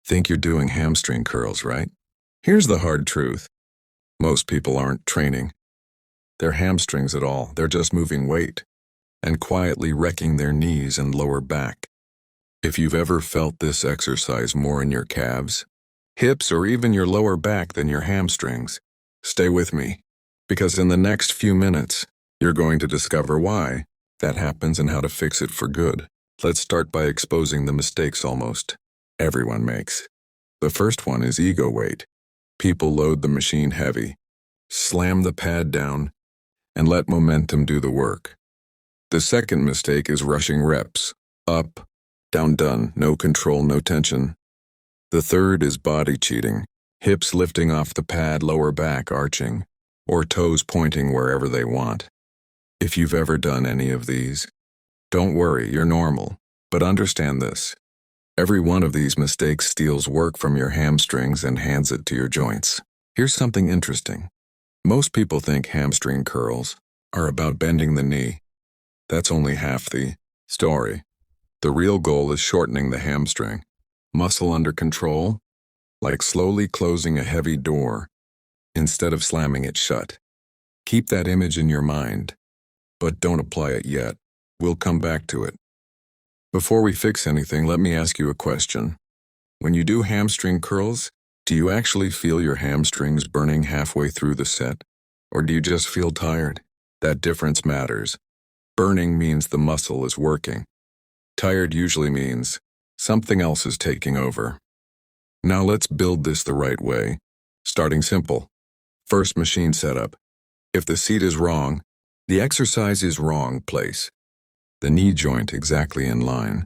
Think you're doing hamstring curls, right? Here's the hard truth. Most people aren't training their hamstrings at all. They're just moving weight and quietly wrecking their knees and lower back. If you've ever felt this exercise more in your calves, hips, or even your lower back than your hamstrings, stay with me, because in the next few minutes, you're going to discover why that happens and how to fix it for good. Let's start by exposing the mistakes almost everyone makes. The first one is ego weight. People load the machine heavy, slam the pad down, and let momentum do the work. The second mistake is rushing reps. Up, down, done, no control, no tension. The third is body cheating. Hips lifting off the pad, lower back arching, or toes pointing wherever they want. If you've ever done any of these, don't worry, you're normal. But understand this. Every one of these mistakes steals work from your hamstrings and hands it to your joints. Here's something interesting. Most people think hamstring curls are about bending the knee. That's only half the story. The real goal is shortening the hamstring. Muscle under control, like slowly closing a heavy door instead of slamming it shut. Keep that image in your mind, but don't apply it yet. We'll come back to it. Before we fix anything, let me ask you a question. When you do hamstring curls, do you actually feel your hamstrings burning halfway through the set? Or do you just feel tired? That difference matters. Burning means the muscle is working. Tired usually means something else is taking over. Now let's build this the right way. Starting simple. First, machine setup. If the seat is wrong, the exercise is wrong place. The knee joint exactly in line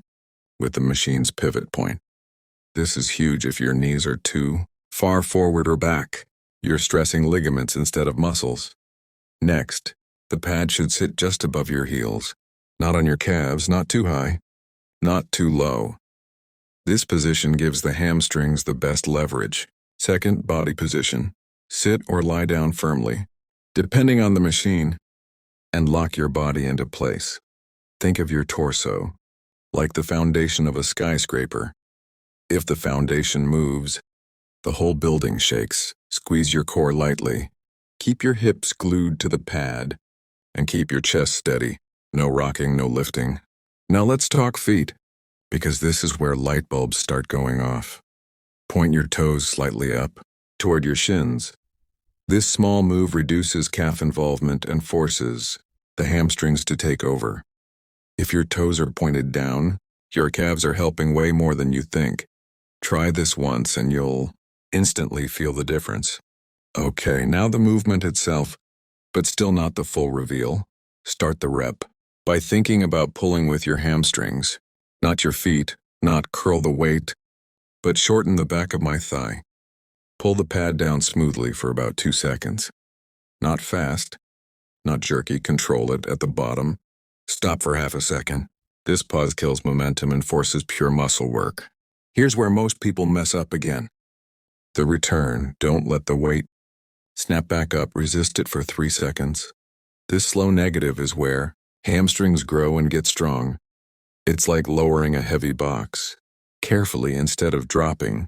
with the machine's pivot point. This is huge if your knees are too far forward or back. You're stressing ligaments instead of muscles. Next, the pad should sit just above your heels. Not on your calves, not too high, not too low. This position gives the hamstrings the best leverage. Second, body position. Sit or lie down firmly, depending on the machine, and lock your body into place. Think of your torso like the foundation of a skyscraper. If the foundation moves, the whole building shakes. Squeeze your core lightly. Keep your hips glued to the pad, and keep your chest steady. No rocking, no lifting. Now let's talk feet, because this is where light bulbs start going off. Point your toes slightly up, toward your shins. This small move reduces calf involvement and forces the hamstrings to take over. If your toes are pointed down, your calves are helping way more than you think. Try this once and you'll instantly feel the difference. Okay, now the movement itself, but still not the full reveal. Start the rep by thinking about pulling with your hamstrings, not your feet, not curl the weight, but shorten the back of my thigh. Pull the pad down smoothly for about 2 seconds. Not fast, not jerky, control it at the bottom. Stop for half a second. This pause kills momentum and forces pure muscle work. Here's where most people mess up again. The return, don't let the weight snap back up, resist it for 3 seconds. This slow negative is where hamstrings grow and get strong. It's like lowering a heavy box, carefully instead of dropping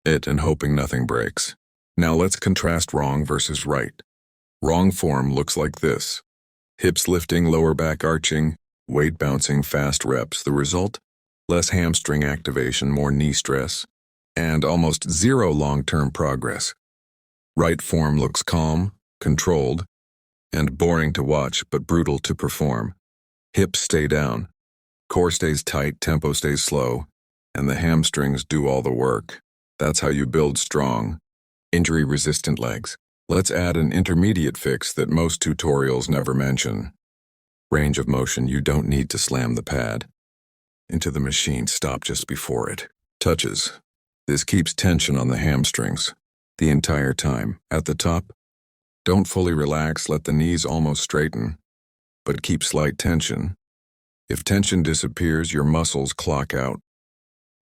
it and hoping nothing breaks. Now let's contrast wrong versus right. Wrong form looks like this. Hips lifting, lower back arching, weight bouncing, fast reps. The result? Less hamstring activation, more knee stress, and almost zero long-term progress. Right form looks calm, controlled, and boring to watch but brutal to perform. Hips stay down, core stays tight, tempo stays slow, and the hamstrings do all the work. That's how you build strong, injury-resistant legs. Let's add an intermediate fix that most tutorials never mention. Range of motion. You don't need to slam the pad into the machine. Stop just before it touches. This keeps tension on the hamstrings the entire time. At the top, don't fully relax, let the knees almost straighten, but keep slight tension. If tension disappears, your muscles clock out.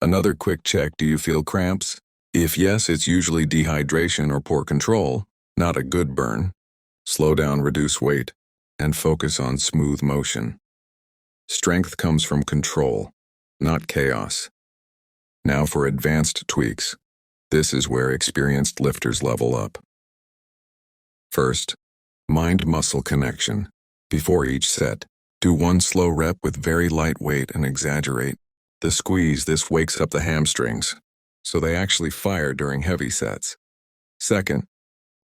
Another quick check, do you feel cramps? If yes, it's usually dehydration or poor control, not a good burn. Slow down, reduce weight, and focus on smooth motion. Strength comes from control, not chaos. Now for advanced tweaks. This is where experienced lifters level up. First, mind-muscle connection. Before each set, do one slow rep with very light weight and exaggerate the squeeze. This wakes up the hamstrings, so they actually fire during heavy sets. Second,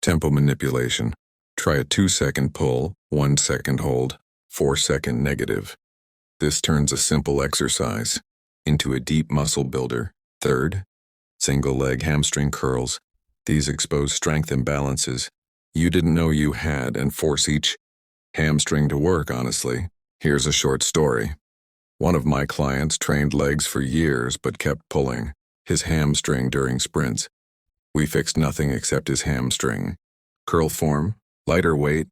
tempo manipulation. Try a 2-second pull, 1-second hold, 4-second negative. This turns a simple exercise into a deep muscle builder. Third, single leg hamstring curls. These expose strength imbalances you didn't know you had and force each hamstring to work honestly. Here's a short story. One of my clients trained legs for years but kept pulling his hamstring during sprints. We fixed nothing except his hamstring. Curl form, lighter weight,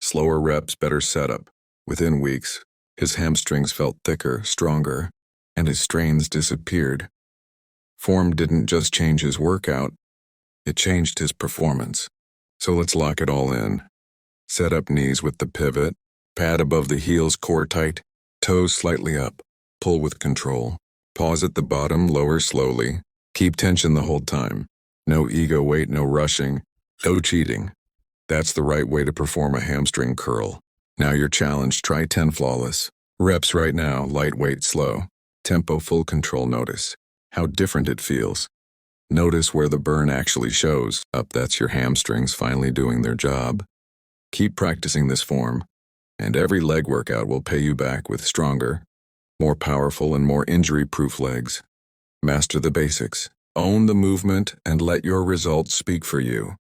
slower reps, better setup. Within weeks, his hamstrings felt thicker, stronger, and his strains disappeared. Form didn't just change his workout, it changed his performance. So let's lock it all in. Set up knees with the pivot, pad above the heels, core tight, toes slightly up, pull with control. Pause at the bottom, lower slowly. Keep tension the whole time. No ego weight, no rushing, no cheating. That's the right way to perform a hamstring curl. Now your challenge, try 10 flawless reps right now, lightweight, slow. Tempo, full control. Notice how different it feels. Notice where the burn actually shows up. That's your hamstrings finally doing their job. Keep practicing this form, and every leg workout will pay you back with stronger, more powerful, and more injury-proof legs. Master the basics, own the movement, and let your results speak for you.